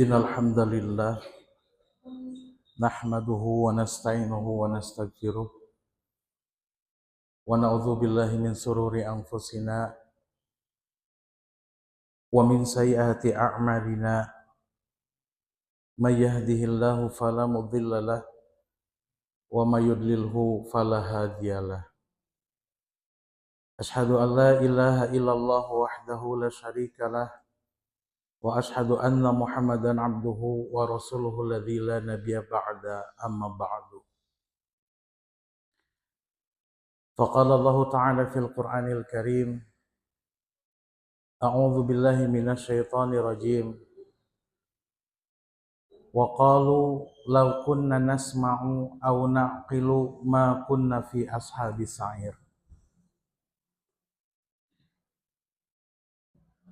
Innal hamdalillah nahmaduhu wa nasta'inuhu wa nastaghfiruh wa na'udzu billahi min sururi anfusina wa min sayyiati a'malina may yahdihillahu fala mudhillalah wa may yudlilhu fala hadiyalah. Asyhadu an la ilaha illallah wahdahu la syarikalah wa asyhadu anna Muhammadan abduhu wa rasuluhu alladzi la nabiyya ba'da amma ba'du. Faqala Allah Ta'ala fil Qur'anil Karim, A'udzu billahi minasy syaithanir rajim. Wa qalu law kunna nasma'u aw na'qilu ma kunna fi ashabis sa'ir.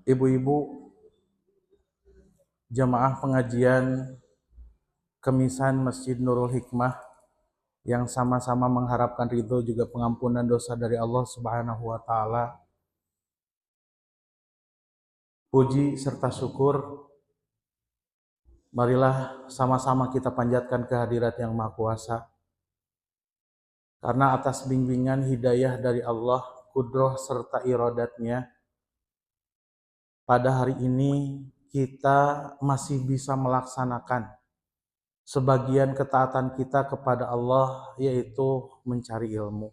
Ibu-ibu jamaah pengajian Kemisan Masjid Nurul Hikmah yang sama-sama mengharapkan ridho juga pengampunan dosa dari Allah Subhanahu wa taala. Puji serta syukur marilah sama-sama kita panjatkan kehadirat Yang Maha Kuasa. Karena atas bimbingan hidayah dari Allah, kudroh serta iradatnya, pada hari ini kita masih bisa melaksanakan sebagian ketaatan kita kepada Allah, yaitu mencari ilmu.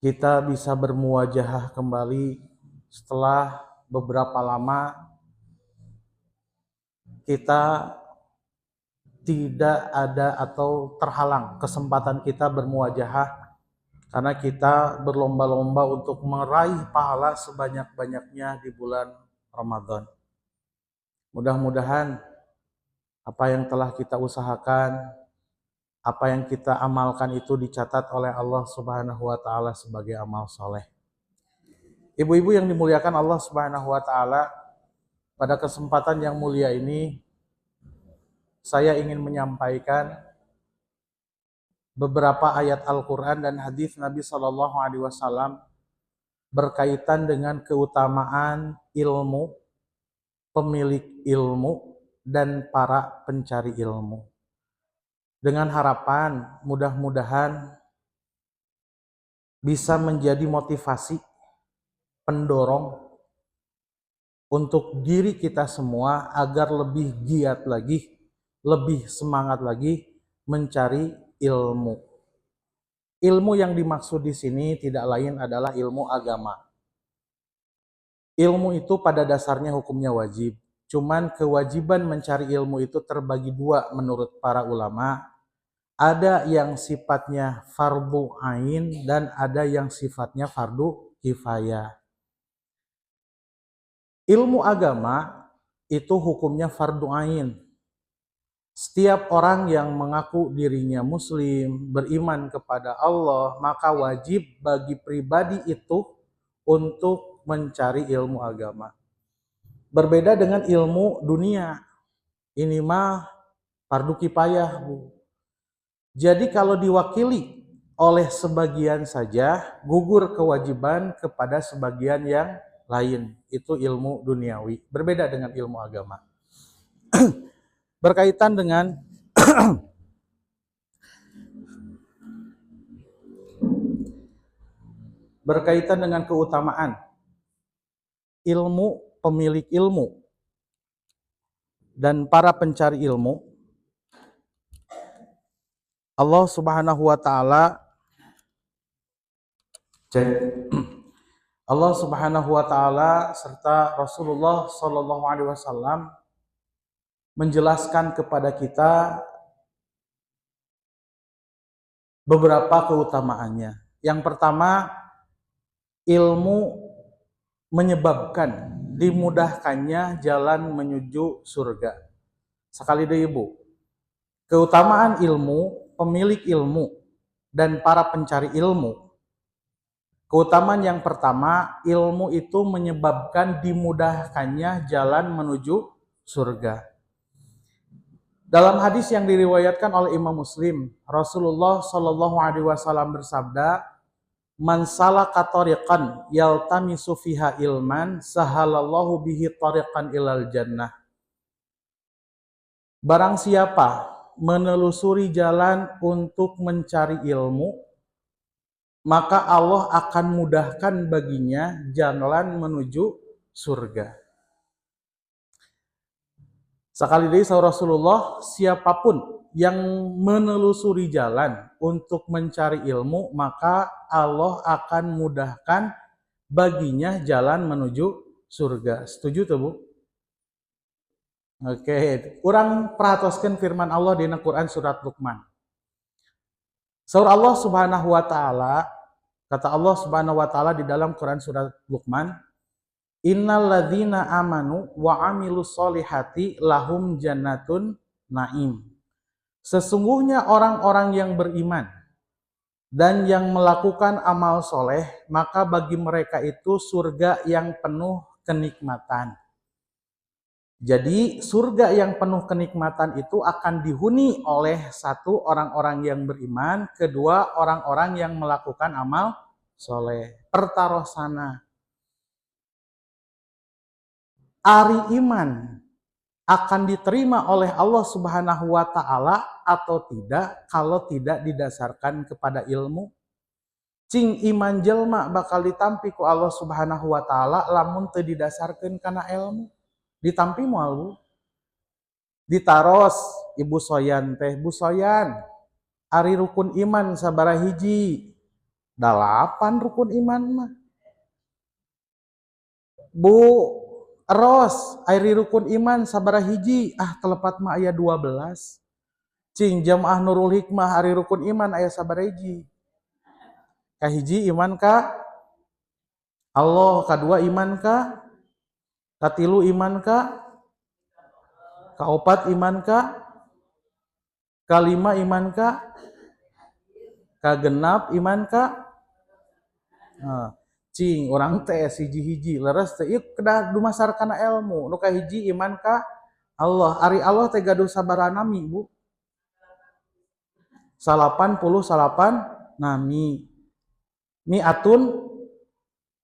Kita bisa bermuwajahah kembali setelah beberapa lama kita tidak ada atau terhalang kesempatan kita bermuwajahah karena kita berlomba-lomba untuk meraih pahala sebanyak-banyaknya di bulan Ramadan. Mudah-mudahan apa yang telah kita usahakan, apa yang kita amalkan itu dicatat oleh Allah Subhanahu wa taala sebagai amal soleh. Ibu-ibu yang dimuliakan Allah Subhanahu wa taala, pada kesempatan yang mulia ini saya ingin menyampaikan beberapa ayat Al-Quran dan hadis Nabi Shallallahu Alaihi Wasallam berkaitan dengan keutamaan ilmu, pemilik ilmu, dan para pencari ilmu. Dengan harapan mudah-mudahan bisa menjadi motivasi, pendorong untuk diri kita semua agar lebih giat lagi, lebih semangat lagi mencari ilmu. Ilmu yang dimaksud di sini tidak lain adalah ilmu agama. Ilmu itu pada dasarnya hukumnya wajib. Cuman kewajiban mencari ilmu itu terbagi dua menurut para ulama. Ada yang sifatnya fardu ain dan ada yang sifatnya fardu kifayah. Ilmu agama itu hukumnya fardu ain. Setiap orang yang mengaku dirinya muslim, beriman kepada Allah, maka wajib bagi pribadi itu untuk mencari ilmu agama. Berbeda dengan ilmu dunia. Ini mah fardu kifayah, Bu. Jadi kalau diwakili oleh sebagian saja, gugur kewajiban kepada sebagian yang lain. Itu ilmu duniawi. Berbeda dengan ilmu agama. Berkaitan dengan keutamaan ilmu, pemilik ilmu, dan para pencari ilmu, Allah Subhanahu wa taala Allah Subhanahu wa taala serta Rasulullah Shallallahu alaihi wasallam menjelaskan kepada kita beberapa keutamaannya. Yang pertama, ilmu menyebabkan dimudahkannya jalan menuju surga. Sekali deh Ibu, keutamaan ilmu, pemilik ilmu, dan para pencari ilmu. Keutamaan yang pertama, ilmu itu menyebabkan dimudahkannya jalan menuju surga. Dalam hadis yang diriwayatkan oleh Imam Muslim, Rasulullah Shallallahu Alaihi Wasallam bersabda, Man salaka tariqan yaltamisu fiha ilman sahalallahu bihi tariqan ilal jannah. Barang siapa menelusuri jalan untuk mencari ilmu, maka Allah akan mudahkan baginya jalan menuju surga. Sekali lagi Rasulullah, siapapun yang menelusuri jalan untuk mencari ilmu, maka Allah akan mudahkan baginya jalan menuju surga. Setuju tuh, Bu? Oke, kurang perhatoskeun firman Allah di Quran surat Luqman. Saur Allah Subhanahu wa taala, kata Allah Subhanahu wa taala di dalam Quran surat Luqman, innal ladzina amanu wa amilus solihati lahum jannatun naim. Sesungguhnya orang-orang yang beriman dan yang melakukan amal soleh, maka bagi mereka itu surga yang penuh kenikmatan. Jadi surga yang penuh kenikmatan itu akan dihuni oleh satu, orang-orang yang beriman, kedua, orang-orang yang melakukan amal soleh. Pertarosana. Ari iman akan diterima oleh Allah Subhanahu wa taala atau tidak kalau tidak didasarkan kepada ilmu. Cing iman jelma bakal ditampi ku Allah Subhanahu wa taala lamun teu didasarkeun kana ilmu. Ditampi moal, Bu. Ditaros Ibu Soyan teh, Bu Soyan, ari rukun iman sabaraha hiji? 8 rukun iman mah. Bu Ros, ari rukun iman sabaraha hiji? Telepat mah aya 12. Cing jamaah Nurul Hikmah ari rukun iman aya sabaraha hiji? Kahiji iman ka Allah, kadua iman ka, katilu iman ka, kaopat iman ka, kalima iman ka, kagenap iman ka. Cing orang teh hiji-hiji leres teh ieu kedah dumasar kana ilmu. Nu kahiji iman ka Allah. Ari Allah teh gaduh sabaraha nami, Bu? 88 nami. Mi'atun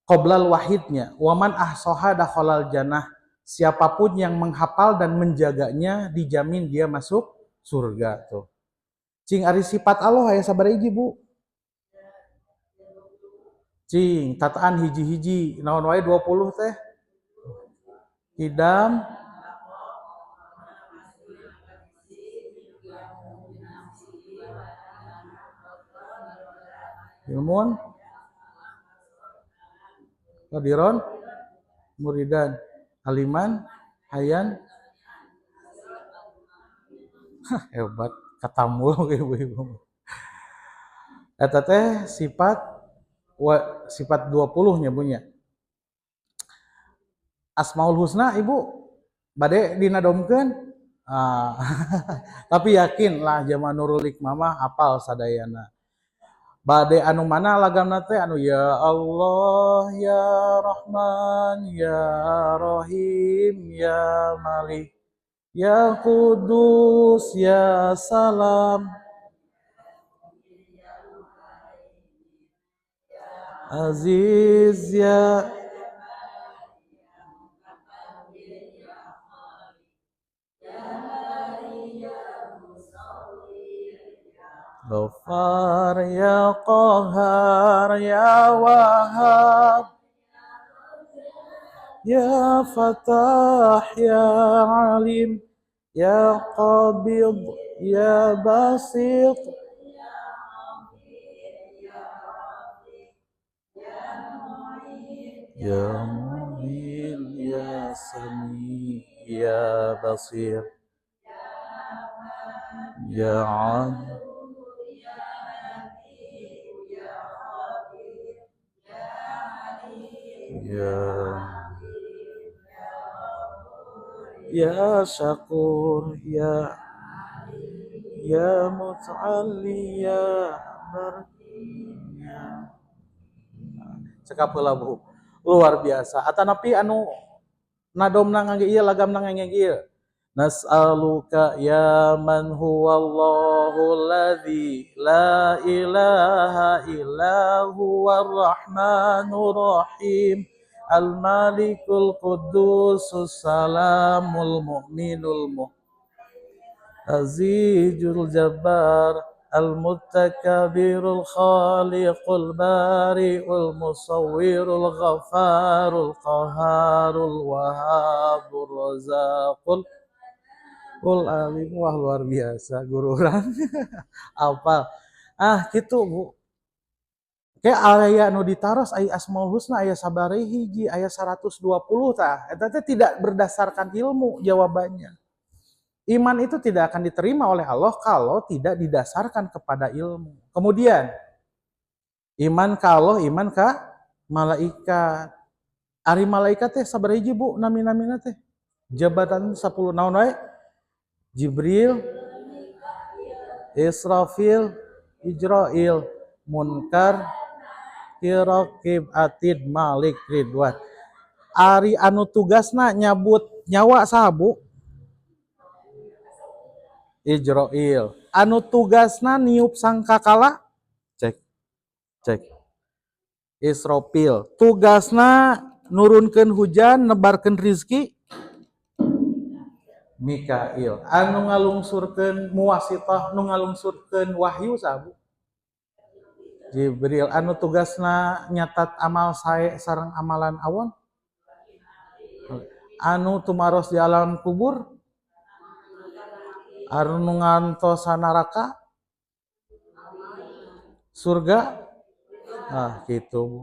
qoblal wahidnya. Waman ahsoha dakhalal jannah. Siapapun yang menghafal dan menjaganya dijamin dia masuk surga tuh. Cing ari sifat Allah aya sabaraha hiji, Bu? Cing tataan hiji-hiji naon wae 20 teh. Idam, ilmun, qadiron, muridan, aliman, hayan. Hebat, katambul ibu-ibu. Eta teh sifat 20 nyabunya. Asmaul Husna Ibu bade dinadomkeun. Tapi yakin lah zaman Nurul Hikmah mah hafal sadayana. Bade anu mana lagamna teh anu ya Allah ya Rahman ya Rahim ya Malik ya Kudus ya Salam Aziz ya Ghaffar ya Qahar ya Wahhab ya Fatah ya Alim ya Qabid ya Basit ya Mu'min ya Sami ya Basir ya Adil ya Syakur ya Mut'alli ya Barkiya. Cekap heula, Bu. Luar biasa. Atanapi anu nadomna ngangge ieu lagamna ngangge ieu. Nas'aluka ya man huwallahu alladzi la ilaha illa huwar rahmanur rahim al-malikul qudusus salamul mu'minul mu'azizul jabbar al-muttakabirul khaliqul bari'ul musawwirul ghafarul qaharul wahabur razaqul alim. Wah luar biasa guru orang. Apa? Gitu Bu. Kayak aya nu ditaros aya Asmaul Husna aya sabaraha hiji aya 120 tah. Eta teh tidak berdasarkan ilmu jawabannya. Iman itu tidak akan diterima oleh Allah kalau tidak didasarkan kepada ilmu. Kemudian iman ka Allah, iman ka malaikat. Ari malaikat teh sabaraha hiji Bu nami-namina teh? Jabatan 10 naon wae? Jibril, Israfil, Ijrail, Munkar, Raqib, Atid, Malik, Ridwan. Ari anu tugasna nyabut nyawa saha Bu? Ijrail. Anu tugasna niup sangkakala? Cek. Israfil. Tugasna nurunkeun hujan, nebarkeun rizki? Mikail. Anu ngalungsurkeun muwasithah, nu ngalungsurkeun wahyu saha Bu? Jibril. Anu tugasna nyatat amal sae sareng amalan awon? Anu tumaros di alam kubur? Anu ngantos neraka? Surga? Gitu Bu.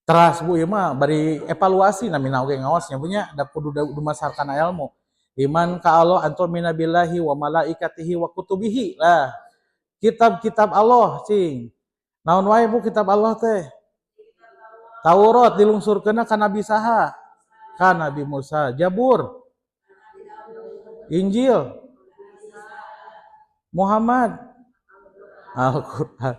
Teras Bu, ieu mah bari evaluasi namina oge ngaosnya punya da kudu dumasarkan ilmu. Iman ka Allah antum minabillahi wa malaikatihi wa kutubihi. Lah, kitab-kitab Allah cing. Naon wae Bu kitab Allah teh? Taurat dilungsurkeunna ka Nabi saha? Ka Nabi Musa. Jabur, Injil, Muhammad, Al-Qur'an.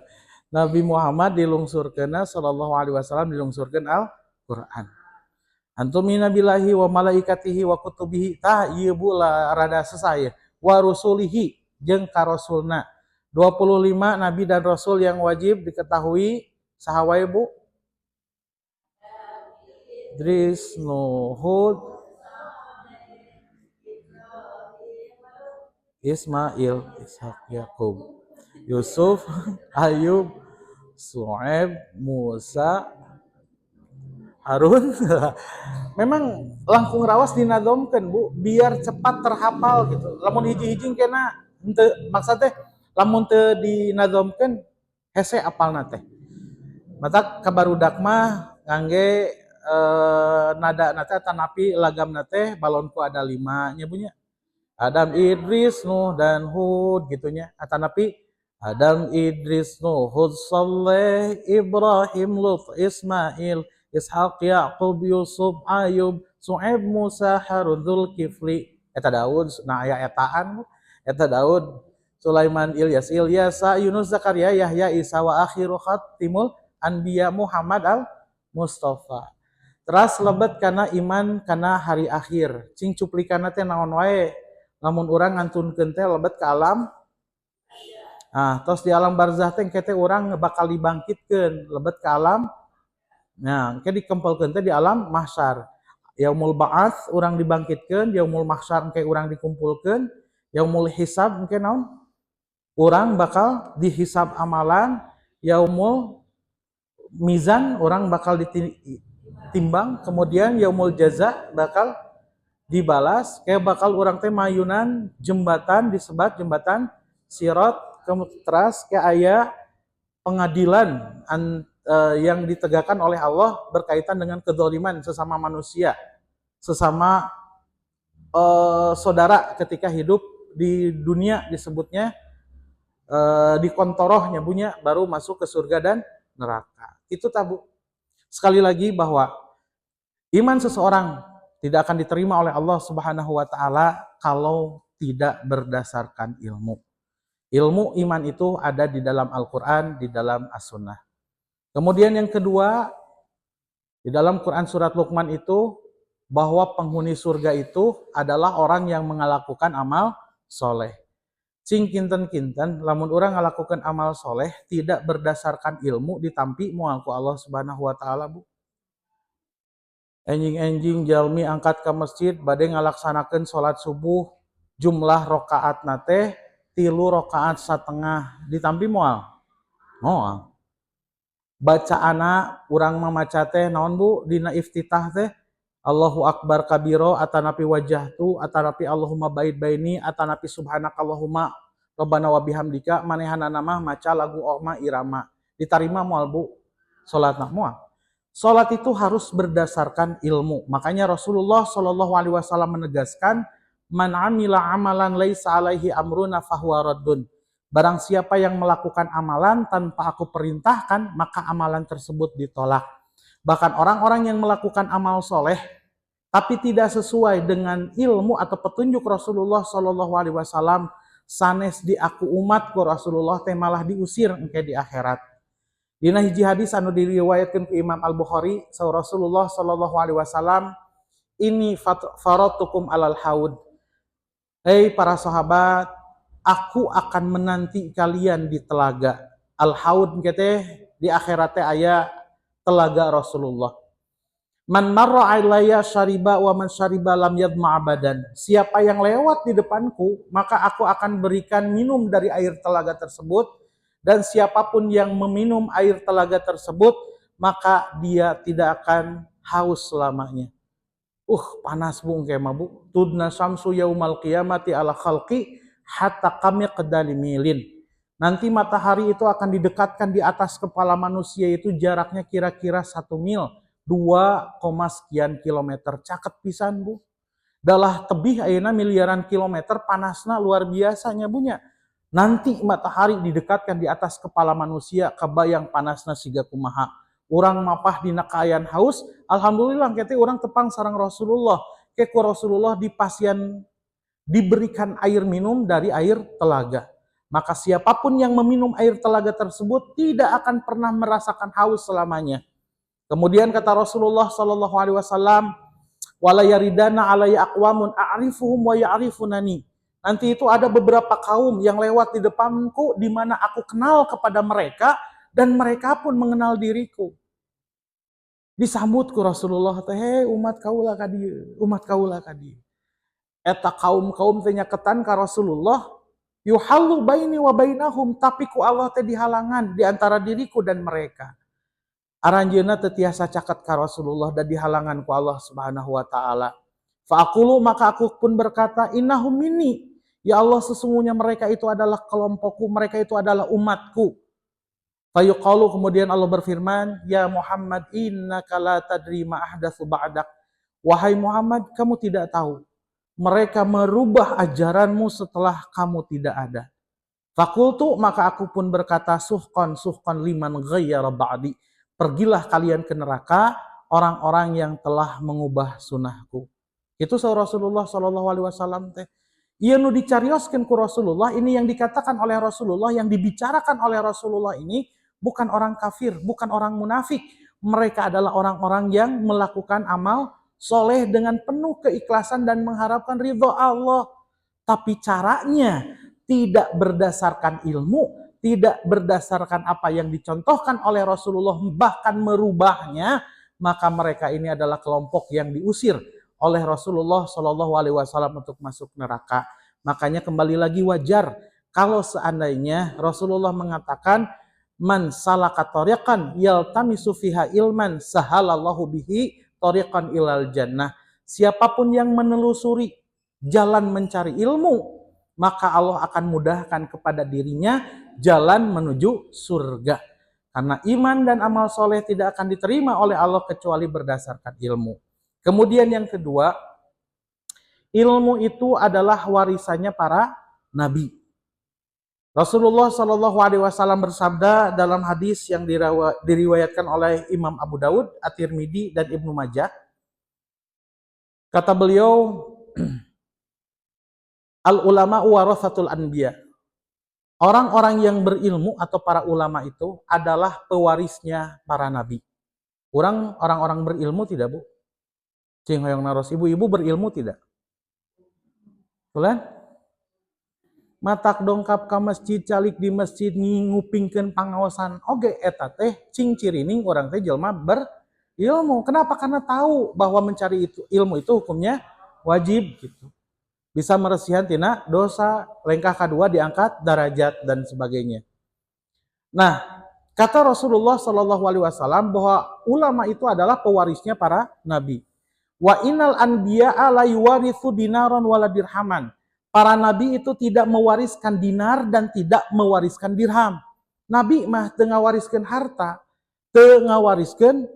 Nabi Muhammad dilungsurkeunna sallallahu alaihi wasallam dilungsurkeun Al-Qur'an. Antum minabillahi wa malaikatihi wa kutubihi tah ieu Bu lah rada sesaya. Wa rusulihi jeung ka rasulna. 25 nabi dan rasul yang wajib diketahui saha wae Bu? Idris, Nuh, Hud, Ismail, Ishak, Yakub, Yusuf, Ayub, Su'aib, Musa, Harun. Memang langkung rawas dinadomkeun Bu biar cepat terhafal gitu. Lamun hiji-hiji kena henteu maksud teh lamun teu dinadomkeun hese apalna teh. Mata kabarudak mah ngangge nada nate tanapi lagam nate balonku ada 5 nya punya. Adam, Idris, Nuh dan Hud gitunya. Atanapi Adam, Idris, Nuh, Hud, Saleh, Ibrahim, Lut, Ismail, Ishaq, Yaqub, Yusuf, Ayub, Su'aib, Musa, Harun, Dzulkifli. Eta Daud, nah aya etaan. Eta Daud, Sulaiman, Ilyas, Yunus, Zakaria, Yahya, Isa wa akhiru khatimul anbiya Muhammad al-Mustafa. Teras lebet kana iman kana hari akhir. Cing cuplikanna teh naon wae? Lamun urang ngantunkeun teh lebet ka alam. Tos di alam barzah teh engke teh urang bakal dibangkitkeun lebet ka alam. Nah, engke dikempelkeun teh di alam mahsyar. Yaumul ba'ats urang dibangkitkeun, yaumul mahsyar engke urang dikumpulkeun, yaumul hisab engke naon? Urang bakal dihisab amalan, yaumul mizan urang bakal ditimbang, kemudian yaumul jaza bakal dibalas, kayak bakal orang teh mayunan jembatan disebat jembatan Sirat, teras kayak aya pengadilan yang ditegakkan oleh Allah berkaitan dengan kedzaliman sesama manusia, sesama saudara ketika hidup di dunia disebutnya dikontorohnya punya baru masuk ke surga dan neraka. Itu tabu. Sekali lagi bahwa iman seseorang tidak akan diterima oleh Allah Subhanahu wa taala kalau tidak berdasarkan ilmu. Ilmu iman itu ada di dalam Al-Qur'an, di dalam As-Sunnah. Kemudian yang kedua, di dalam Quran surat Luqman itu bahwa penghuni surga itu adalah orang yang melakukan amal soleh. Cing kinten-kinten, lamun orang melakukan amal soleh tidak berdasarkan ilmu ditampi moal ku Allah Subhanahu wa taala, Bu. Enjing-enjing jalmi angkat ke masjid bade ngalaksanakeun salat subuh jumlah rakaat nate 3,5 rakaat ditampi moal. Moal. Bacaana urang mamaca teh naon Bu dina iftitah teh Allahu Akbar kabiro atanapi wajahtu atanapi Allahumma baid baini atanapi subhanakallahumma rabbana wa bihamdika manehanana mah maca lagu Oma Irama diterima moal Bu salatna moal. Salat itu harus berdasarkan ilmu. Makanya Rasulullah Shallallahu alaihi wasallam menegaskan man amila amalan laisa alaihi amruna fahuwa raddun. Barang siapa yang melakukan amalan tanpa aku perintahkan maka amalan tersebut ditolak. Bahkan orang-orang yang melakukan amal soleh tapi tidak sesuai dengan ilmu atau petunjuk Rasulullah Shallallahu alaihi wasallam sanes di aku umatku Rasulullah teh malah diusir engke di akhirat. Dina hiji hadis anu diriwayatkeun ku Imam Al-Bukhari saur Rasulullah Shallallahu alaihi wasallam ini faratukum alal haud. Hei para sahabat, aku akan menanti kalian di telaga. Al-haud teh di akhirat teh aya telaga Rasulullah. Man marra alayya syariba wa man syariba lam yadma abadan. Siapa yang lewat di depanku, maka aku akan berikan minum dari air telaga tersebut. Dan siapapun yang meminum air telaga tersebut, maka dia tidak akan haus selamanya. Panas Bu kemah Bu. Tudna samsu yaumal qiyamati ala khalqi hatta qamiqdali milin. Nanti matahari itu akan didekatkan di atas kepala manusia itu jaraknya kira-kira 1 mil, 2, sekian kilometer. Caket pisan Bu. Dalah tebih ayeuna miliaran kilometer panasna luar biasanya bunya. Nanti matahari didekatkan di atas kepala manusia kabayang panasna siga kumaha. Urang mapah dina kaayaan haus, alhamdulillah kete urang tepang sareng Rasulullah. Ke Rasulullah dipasian diberikan air minum dari air telaga. Maka siapapun yang meminum air telaga tersebut tidak akan pernah merasakan haus selamanya. Kemudian kata Rasulullah Shallallahu alaihi wasallam, wala yaridana alayya aqwamun a'rifuhum wa ya'rifunani. Nanti itu ada beberapa kaum yang lewat di depanku di mana aku kenal kepada mereka dan mereka pun mengenal diriku. Disambut ku Rasulullah teh, umat kaulah ka dieu, umat kaulah ka dieu. Eta kaum-kaum teh nyaketan ka Rasulullah, yuhallu baini wa bainahum, tapi ku Allah teh dihalangan di antara diriku dan mereka. Aranjeuna teu tiasa caket ka Rasulullah dan dihalangan ku Allah Subhanahu wa taala. Fa aqulu maka aku pun berkata, innahum minni. Ya Allah sesungguhnya mereka itu adalah kelompokku, mereka itu adalah umatku. Fayuqalu kemudian Allah berfirman, ya Muhammad innaka la tadri ma ahdatsu ba'dak. Wahai Muhammad, kamu tidak tahu mereka merubah ajaranmu setelah kamu tidak ada. Fakultu maka aku pun berkata suhqan liman ghayyara ba'di. Pergilah kalian ke neraka orang-orang yang telah mengubah sunnahku. Itu saur Rasulullah Shallallahu alaihi wasallam teh. Ieu nu dicarioskeun ku Rasulullah, ini yang dikatakan oleh Rasulullah, yang dibicarakan oleh Rasulullah ini bukan orang kafir, bukan orang munafik. Mereka adalah orang-orang yang melakukan amal soleh dengan penuh keikhlasan dan mengharapkan ridho Allah. Tapi caranya tidak berdasarkan ilmu, tidak berdasarkan apa yang dicontohkan oleh Rasulullah, bahkan merubahnya, maka mereka ini adalah kelompok yang diusir oleh Rasulullah Shallallahu alaihi wasallam untuk masuk neraka. Makanya kembali lagi wajar kalau seandainya Rasulullah mengatakan man salaka tariqan yaltamisu fiha ilman sahalallahu bihi tariqan ilal jannah. Siapapun yang menelusuri jalan mencari ilmu, maka Allah akan mudahkan kepada dirinya jalan menuju surga. Karena iman dan amal soleh tidak akan diterima oleh Allah kecuali berdasarkan ilmu. Kemudian yang kedua, ilmu itu adalah warisannya para nabi. Rasulullah Shallallahu alaihi wasallam bersabda dalam hadis yang diriwayatkan oleh Imam Abu Daud, At-Tirmidzi dan Ibnu Majah. Kata beliau, al ulama warathatul anbiya. Orang-orang yang berilmu atau para ulama itu adalah pewarisnya para nabi. Orang-orang berilmu tidak Bu? Cing hoyong naros ibu-ibu berilmu tidak? Bulan? Matak dongkap ke masjid, calik di masjid ngupingkeun pangaosan oge eta teh cing cirining orang teh jelema berilmu. Kenapa? Karena tahu bahwa mencari itu ilmu itu hukumnya wajib gitu. Bisa meresihan tina dosa, langkah kedua diangkat derajat dan sebagainya. Nah, kata Rasulullah Shallallahu Alaihi Wasallam bahwa ulama itu adalah pewarisnya para nabi. Wa innal anbiya'a la yuwarithu dinaron wala dirhaman. Para nabi itu tidak mewariskan dinar dan tidak mewariskan dirham. Nabi mah teu ngawariskeun harta, teu ngawariskeun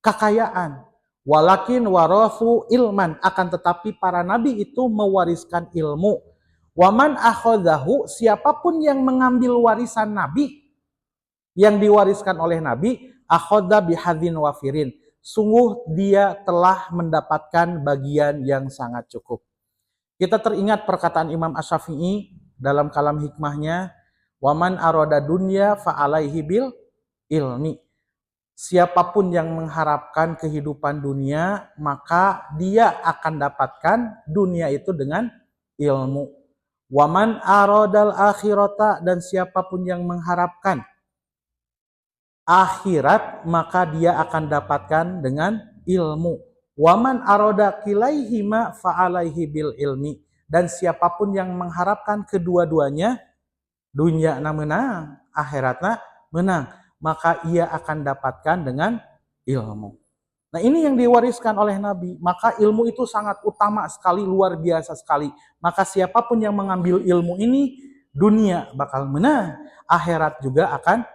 kekayaan. Walakin warathu ilman, akan tetapi para nabi itu mewariskan ilmu. Waman akhadhahu, siapapun yang mengambil warisan nabi, yang diwariskan oleh nabi, akhadha bihadzin wafirin. Sungguh dia telah mendapatkan bagian yang sangat cukup. Kita teringat perkataan Imam Asy-Syafi'i dalam kalam hikmahnya, waman arada dunya fa'alaihi bil ilmi. Siapapun yang mengharapkan kehidupan dunia, maka dia akan dapatkan dunia itu dengan ilmu. Waman aradal akhirata, dan siapapun yang mengharapkan akhirat, maka dia akan dapatkan dengan ilmu. Waman aroda kilaihima fa'alaihi bil ilmi, dan siapapun yang mengharapkan kedua-duanya, dunia menang, akhiratna menang, maka ia akan dapatkan dengan ilmu. Nah, ini yang diwariskan oleh Nabi. Maka ilmu itu sangat utama sekali, luar biasa sekali. Maka siapapun yang mengambil ilmu ini, dunia bakal menang, akhirat juga akan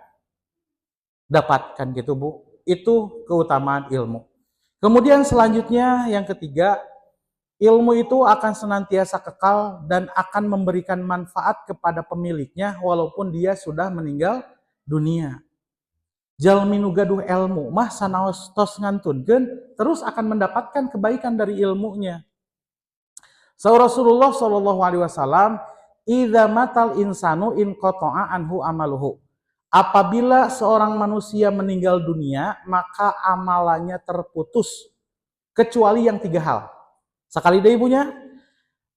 dapatkan gitu Bu. Itu keutamaan ilmu. Kemudian selanjutnya yang ketiga, ilmu itu akan senantiasa kekal dan akan memberikan manfaat kepada pemiliknya walaupun dia sudah meninggal dunia. Jalmi nu gaduh ilmu mah sanaos tos ngantunkeun terus akan mendapatkan kebaikan dari ilmunya. Rasulullah Shallallahu Alaihi Wasallam, idza matal insanu in qata'a anhu amaluhu. Apabila seorang manusia meninggal dunia, maka amalannya terputus kecuali yang tiga hal. Sekali deh ibunya,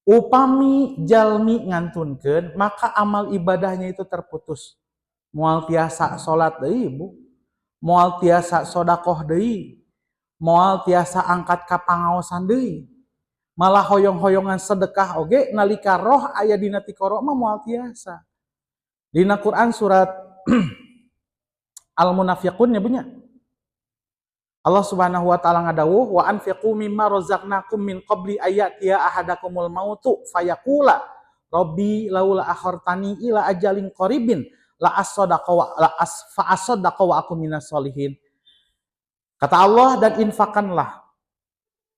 upami jalmi ngantunkeun, maka amal ibadahnya itu terputus. Moal tiasa salat deui ibu, moal tiasa sodakoh deui, moal tiasa angkat ka pangaosan deui. Malah hoyong-hoyongan sedekah oge nalika roh aya dina tikoro mah moal tiasa. Dina Quran surat Al-Munafiqun ya punya. Allah Subhanahu wa taala ngadawuh, wa anfiqu mimma razaqnakum min qabli ayatiya ahadakumul mautu fayaqula rabbi laula akhartani ila ajalin qaribin la as-sadaqah wa aku minas solihin. Kata Allah, dan infakkanlah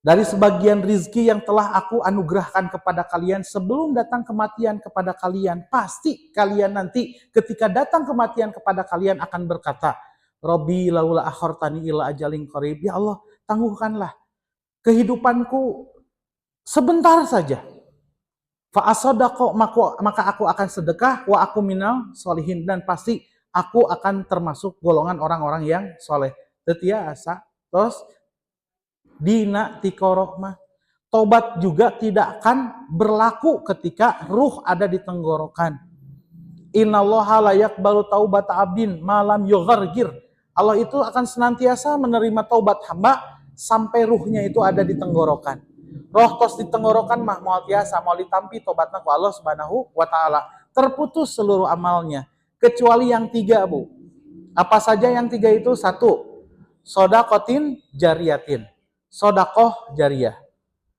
dari sebagian rizki yang telah aku anugerahkan kepada kalian sebelum datang kematian kepada kalian. Pasti kalian nanti ketika datang kematian kepada kalian akan berkata, Rabbi laula akhartani ila ajalin qarib. Ya Allah, tangguhkanlah kehidupanku sebentar saja. Fa asadaqo, maka aku akan sedekah, wa aku minal solihin, dan pasti aku akan termasuk golongan orang-orang yang soleh. Tetiasa, terus dina tikoro mah tobat juga tidak akan berlaku ketika ruh ada di tenggorokan. Innallaha la yaqbalu taubata abdin malam yughargir. Allah itu akan senantiasa menerima taubat hamba sampai ruhnya itu ada di tenggorokan. Roh tos di tenggorokan mah moal tiasa mau ditampi tobatna ku Allah Subhanahu wa taala. Terputus seluruh amalnya kecuali yang tiga, Bu. Apa saja yang tiga itu? Satu, sodakotin jariyatin. Sodakoh jariyah.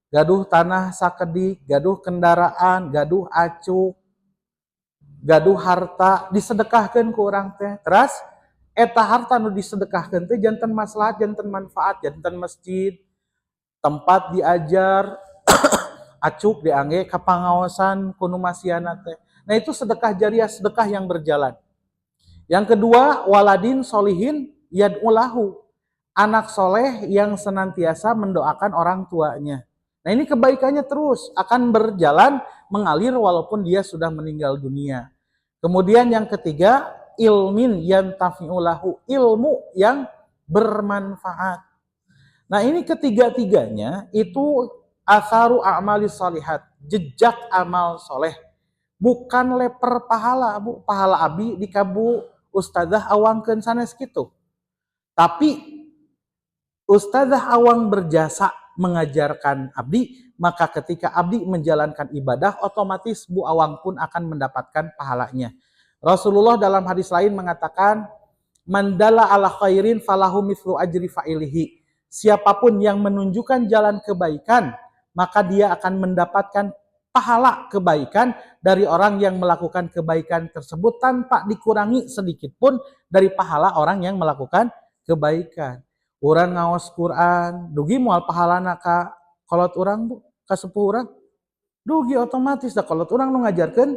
Gaduh tanah sakedik, gaduh kendaraan, gaduh acuk, gaduh harta disedekahkeun ku urang teh. Terus eta harta nu disedekahkeun teh janten maslahat, janten manfaat, janten masjid, tempat diajar, acuk diangge ka pangaosan ku nu masiana teh. Nah itu sedekah jariyah, sedekah yang berjalan. Yang kedua, waladin solihin yad'ulahu. Anak soleh yang senantiasa mendoakan orang tuanya. Nah ini kebaikannya terus akan berjalan mengalir walaupun dia sudah meninggal dunia. Kemudian yang ketiga, ilmin yantafi'ulahu, ilmu yang bermanfaat. Nah ini ketiga-tiganya itu atharu a'mali sholihat, jejak amal soleh. Bukan leper pahala, Bu. Pahala abi di kabu ustadzah awangkeun sanes kitu. Tapi ustadzah awang berjasa mengajarkan abdi, maka ketika abdi menjalankan ibadah, otomatis Bu Awang pun akan mendapatkan pahalanya. Rasulullah dalam hadis lain mengatakan, mandala ala khairin falahu mithlu ajri fa'ilihi. Siapapun yang menunjukkan jalan kebaikan, maka dia akan mendapatkan pahala kebaikan dari orang yang melakukan kebaikan tersebut tanpa dikurangi sedikit pun dari pahala orang yang melakukan kebaikan. Urang ngaos Quran, dugi moal pahalana ka kolot urang, Bu, ka sepuh urang. Dugi otomatis da kolot urang nu ngajarkeun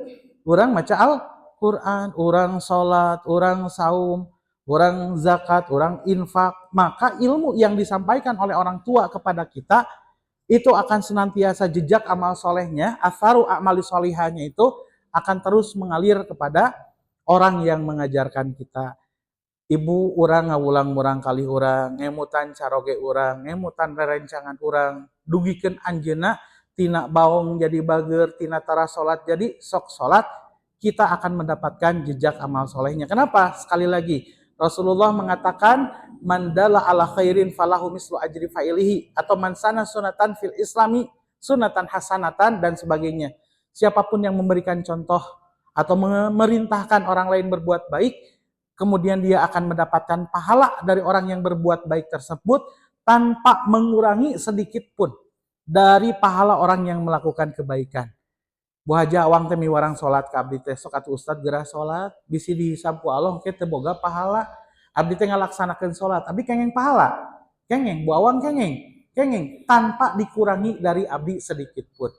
urang maca Al-Qur'an, urang salat, urang saum, urang zakat, urang infak, maka ilmu yang disampaikan oleh orang tua kepada kita itu akan senantiasa jejak amal solehnya, atharu a'mali solihahnya itu akan terus mengalir kepada orang yang mengajarkan kita. Ibu urang ngawulang murang kali urang, ngemutan caroge urang, ngemutan rerencangan urang, dugikeun anjeunna tina baong jadi bager, tina tara salat jadi sok salat, kita akan mendapatkan jejak amal solehnya. Kenapa? Sekali lagi, Rasulullah mengatakan, mandala ala khairin falahu mislu ajri fa'ilihi, atau mansana sunatan fil islami sunatan hasanatan, dan sebagainya. Siapapun yang memberikan contoh atau memerintahkan orang lain berbuat baik, kemudian dia akan mendapatkan pahala dari orang yang berbuat baik tersebut tanpa mengurangi sedikit pun dari pahala orang yang melakukan kebaikan. Bu Haja awang teh miwarang salat ka abdi teh, sok atuh ustad gerah salat, bisi dihisab ku Allah ke teh boga pahala. Abdi teh ngalaksanakeun salat, abdi kengeng pahala. Kengeng, Bu Awang kengeng tanpa dikurangi dari abdi sedikit pun.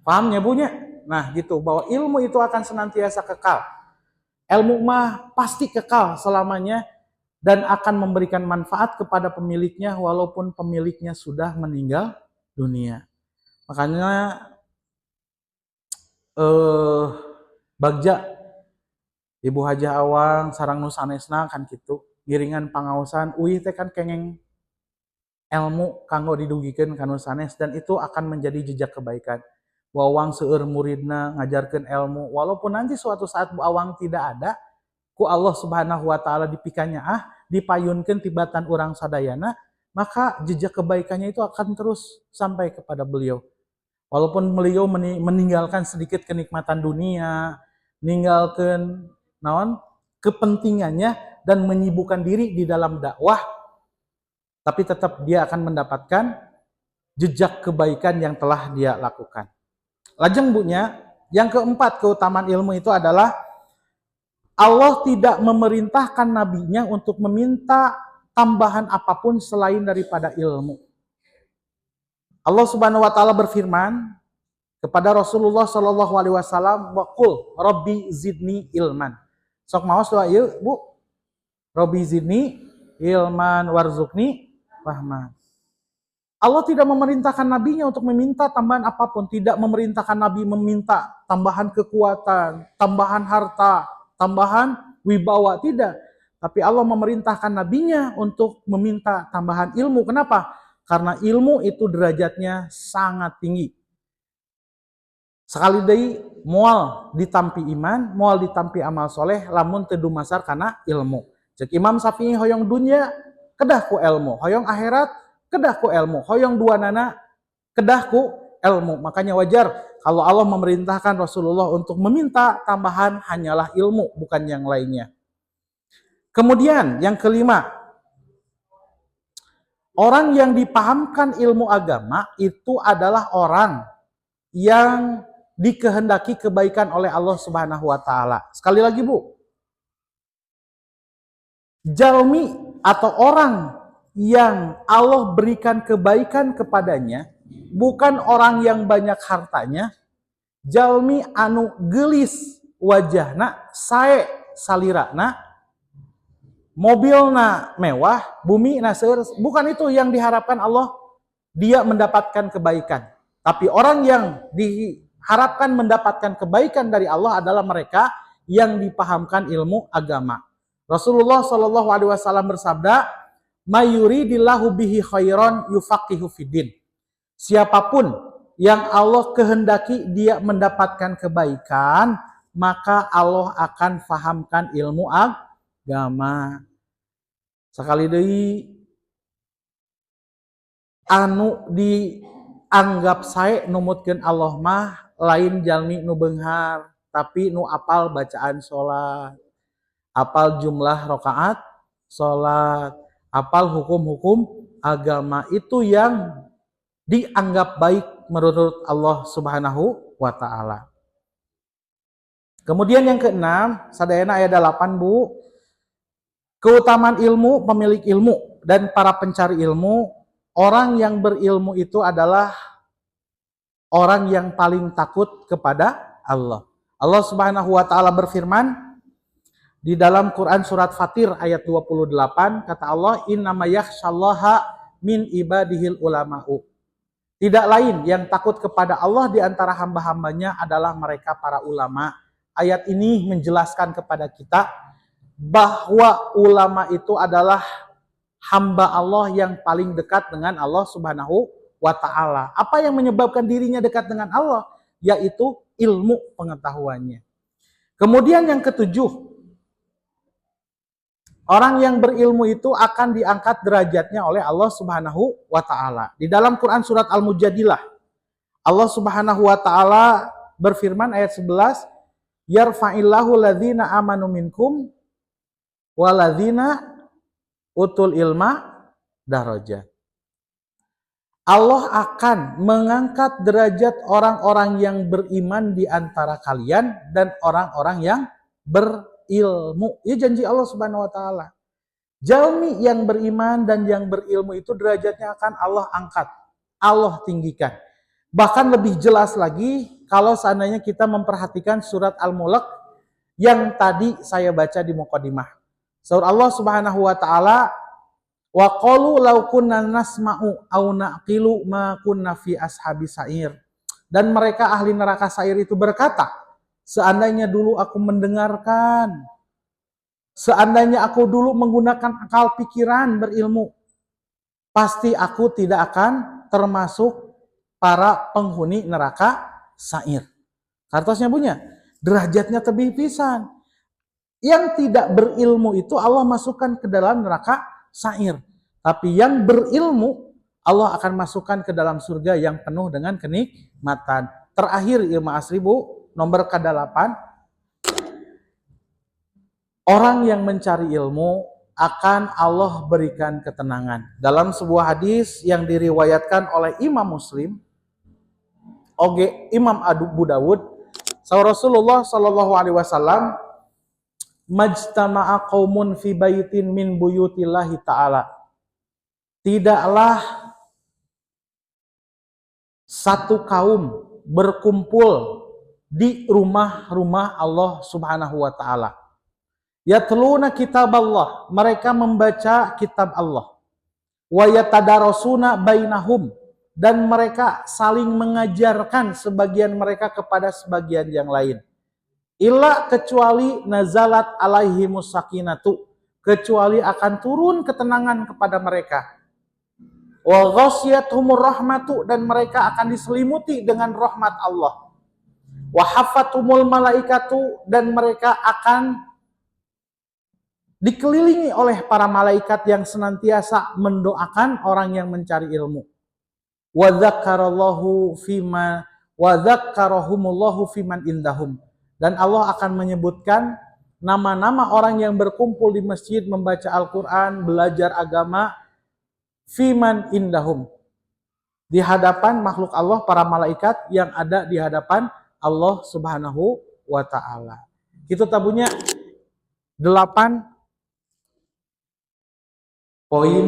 Pahamnya Bu nya? Nah, gitu, bahwa ilmu itu akan senantiasa kekal. Ilmu mah pasti kekal selamanya dan akan memberikan manfaat kepada pemiliknya walaupun pemiliknya sudah meninggal dunia. Makanya Bagja Ibu Haja Awang sarang nu sanesna kan kitu, giringan pangaosan uih teh kan kengeng ilmu kanggo didugikeun ka nu sanes, dan itu akan menjadi jejak kebaikan. Bu Awang seueur muridna ngajarkeun ilmu, walaupun nanti suatu saat Bu Awang tidak ada, ku Allah Subhanahu wa taala dipikanya dipayunkeun tibatan urang sadayana, maka jejak kebaikannya itu akan terus sampai kepada beliau. Walaupun beliau meninggalkan sedikit kenikmatan dunia, meninggalkan kepentingannya dan menyibukkan diri di dalam dakwah, tapi tetap dia akan mendapatkan jejak kebaikan yang telah dia lakukan. Lajeng bunya, yang keempat keutamaan ilmu itu adalah Allah tidak memerintahkan nabinya untuk meminta tambahan apapun selain daripada ilmu. Allah Subhanahu wa taala berfirman kepada Rasulullah sallallahu alaihi wasallam, wa qul rabbi zidni ilman. Sok maos doa ieu, Bu. Rabbi zidni ilman warzuqni rahman. Allah tidak memerintahkan nabinya untuk meminta tambahan apapun, tidak memerintahkan nabi meminta tambahan kekuatan, tambahan harta, tambahan wibawa, tidak. Tapi Allah memerintahkan nabinya untuk meminta tambahan ilmu. Kenapa? Karena ilmu itu derajatnya sangat tinggi. Sekali deui moal ditampi iman, moal ditampi amal soleh, lamun teu dumasar kana ilmu. Cek Imam Syafi'i hoyong dunya kedah ku ilmu, hoyong akhirat kedah ku ilmu, hoyong dua nana kedah ku ilmu. Makanya wajar kalau Allah memerintahkan Rasulullah untuk meminta tambahan hanyalah ilmu, bukan yang lainnya. Kemudian yang kelima, orang yang dipahamkan ilmu agama itu adalah orang yang dikehendaki kebaikan oleh Allah Subhanahu wa taala. Sekali lagi, Bu. Jalmi atau orang yang Allah berikan kebaikan kepadanya bukan orang yang banyak hartanya, jalmi anu gelis wajahna, sae salirana, mobilna mewah, bumi naseur, bukan itu yang diharapkan Allah dia mendapatkan kebaikan. Tapi orang yang diharapkan mendapatkan kebaikan dari Allah adalah mereka yang dipahamkan ilmu agama. Rasulullah Shallallahu Alaihi Wasallam bersabda, mayuridillahu bihi khairan yufaqihu fiddin. Siapapun yang Allah kehendaki dia mendapatkan kebaikan, maka Allah akan fahamkan ilmu agama. Sekali deui anu dianggap sae numutkeun Allah mah lain jalmi nu beunghar, tapi nu apal bacaan salat, apal jumlah rakaat salat, apal hukum-hukum agama, itu yang dianggap baik menurut Allah Subhanahu wa taala. Kemudian yang keenam, sadayana ayat 8 Bu, keutamaan ilmu, pemilik ilmu dan para pencari ilmu. Orang yang berilmu itu adalah orang yang paling takut kepada Allah. Allah Subhanahu wa taala berfirman di dalam Quran surat Fatir ayat 28, kata Allah, innama yakhsyallaha min ibadihil ulama'u. Tidak lain yang takut kepada Allah di antara hamba-hambanya adalah mereka para ulama. Ayat ini menjelaskan kepada kita bahwa ulama itu adalah hamba Allah yang paling dekat dengan Allah Subhanahu wa taala. Apa yang menyebabkan dirinya dekat dengan Allah? Yaitu ilmu pengetahuannya. Kemudian yang ketujuh, orang yang berilmu itu akan diangkat derajatnya oleh Allah Subhanahu wa taala. Di dalam Quran surat Al-Mujadilah, Allah Subhanahu wa taala berfirman ayat 11, yarfa'illahu ladzina amanu minkum waladzina utul ilma darajat. Allah akan mengangkat derajat orang-orang yang beriman di antara kalian dan orang-orang yang berilmu. Ini janji Allah Subhanahu wa taala. Jalmi yang beriman dan yang berilmu itu derajatnya akan Allah angkat, Allah tinggikan. Bahkan lebih jelas lagi kalau seandainya kita memperhatikan surat Al-Mulk yang tadi saya baca di mukadimah. Surah Allah Subhanahu wa taala, wa qalu law kunna nasma'u aw naqilu ma kunna fi ashabis sa'ir. Dan mereka ahli neraka sa'ir itu berkata, seandainya dulu aku mendengarkan, seandainya aku dulu menggunakan akal pikiran berilmu, pasti aku tidak akan termasuk para penghuni neraka sa'ir. Kartosnya punya, derajatnya tebih pisan. Yang tidak berilmu itu Allah masukkan ke dalam neraka sa'ir. Tapi yang berilmu Allah akan masukkan ke dalam surga yang penuh dengan kenikmatan. Terakhir ilmu asri Bu, nomor ke-8. Orang yang mencari ilmu akan Allah berikan ketenangan. Dalam sebuah hadis yang diriwayatkan oleh Imam Muslim, oge Imam Abu Dawud, Rasulullah sallallahu alaihi wasallam, majtama'a qaumun fi baitin min buyutillahi ta'ala. Tidaklah satu kaum berkumpul di rumah-rumah Allah Subhanahu wa taala. Yatluna kitab Allah, mereka membaca kitab Allah. Wa yatadarasuna bainahum, dan mereka saling mengajarkan sebagian mereka kepada sebagian yang lain. Illa kecuali nazalat alaihimus sakinatu, kecuali akan turun ketenangan kepada mereka. Wa ghasyiyatuhumur rahmatu, dan mereka akan diselimuti dengan rahmat Allah. Wa haffatumul malaikatu, dan mereka akan dikelilingi oleh para malaikat yang senantiasa mendoakan orang yang mencari ilmu. Wa dzakarallahu fima wa dzakarahumullahu fiman indahum. Dan Allah akan menyebutkan nama-nama orang yang berkumpul di masjid membaca Al-Quran, belajar agama, fiman indahum, di hadapan makhluk Allah, para malaikat yang ada di hadapan Allah Subhanahu wa ta'ala. Itu tabunya 8 poin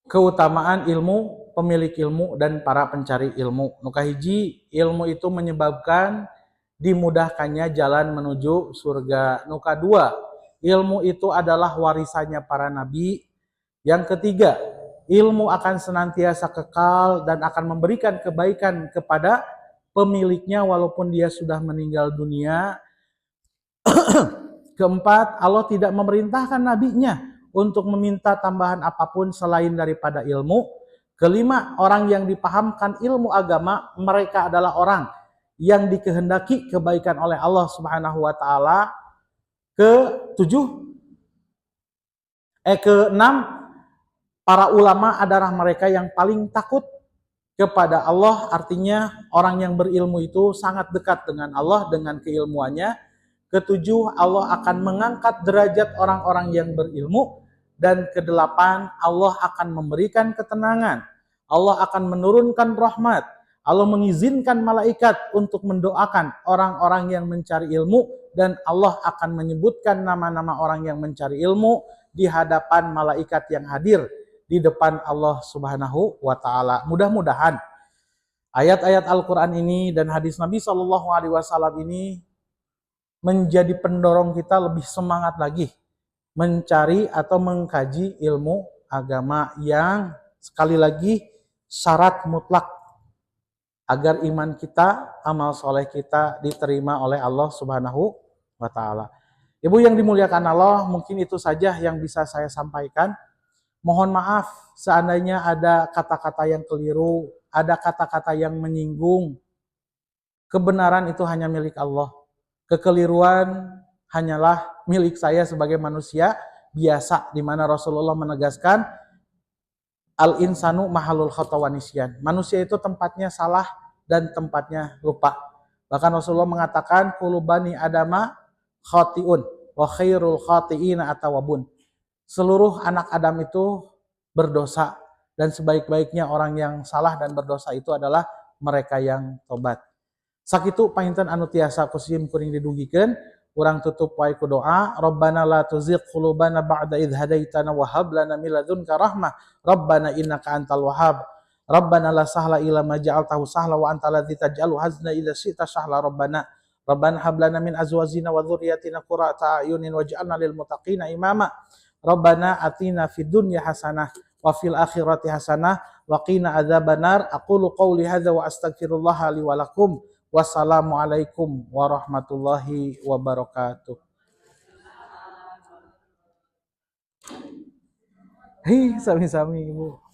keutamaan ilmu, pemilik ilmu, dan para pencari ilmu. Nukahiji, ilmu itu menyebabkan dimudahkannya jalan menuju surga. Nuka 2, ilmu itu adalah warisannya para nabi. Yang ketiga, ilmu akan senantiasa kekal dan akan memberikan kebaikan kepada pemiliknya walaupun dia sudah meninggal dunia. Keempat, Allah tidak memerintahkan nabinya untuk meminta tambahan apapun selain daripada ilmu. Kelima, orang yang dipahamkan ilmu agama, mereka adalah orang yang dikehendaki kebaikan oleh Allah Subhanahu wa taala. Keenam, para ulama adalah mereka yang paling takut kepada Allah, artinya orang yang berilmu itu sangat dekat dengan Allah dengan keilmuannya. Ketujuh, Allah akan mengangkat derajat orang-orang yang berilmu. Dan kedelapan, Allah akan memberikan ketenangan. Allah akan menurunkan rahmat. Allah mengizinkan malaikat untuk mendoakan orang-orang yang mencari ilmu. Dan Allah akan menyebutkan nama-nama orang yang mencari ilmu di hadapan malaikat yang hadir di depan Allah Subhanahu wa taala. Mudah-mudahan ayat-ayat Al-Qur'an ini dan hadis Nabi Shallallahu alaihi wasallam ini menjadi pendorong kita lebih semangat lagi mencari atau mengkaji ilmu agama yang sekali lagi syarat mutlak agar iman kita, amal soleh kita diterima oleh Allah Subhanahu wa taala. Ibu yang dimuliakan Allah, mungkin itu saja yang bisa saya sampaikan. Mohon maaf seandainya ada kata-kata yang keliru, ada kata-kata yang menyinggung. Kebenaran itu hanya milik Allah. Kekeliruan hanyalah milik saya sebagai manusia biasa, di mana Rasulullah menegaskan al-insanu mahalul khata wa nisyan. Manusia itu tempatnya salah dan tempatnya lupa. Bahkan Rasulullah mengatakan kullu bani adama khatiun wa khairul khati'ina atawabun. Seluruh anak Adam itu berdosa dan sebaik-baiknya orang yang salah dan berdosa itu adalah mereka yang tobat. Sakitu painten anu tiasa kusim kuring didugikeun, urang tutup wae ku doa, Rabbana la tuzigh qulubana ba'da idh hadaitana wa hab lana min ladunka rahmah, Rabbana innaka antal wahhab. Rabbana la sahla illa ma ja'altahu sahla wa anta ladzi taj'alu hazna idza syi'ta sahla Rabbana. Rabbana hab lana min azwajina wa dzurriyyatina qurrata a'yunin waj'alna lil muttaqina imama. Rabbana atina fid dunya hasanah wa fil akhirati hasanah wa qina adzabannar. Aqulu qouli hadza wa astaghfirullaha li wa lakum. Wassalamualaikum warahmatullahi wabarakatuh. Hei, sami-sami Ibu.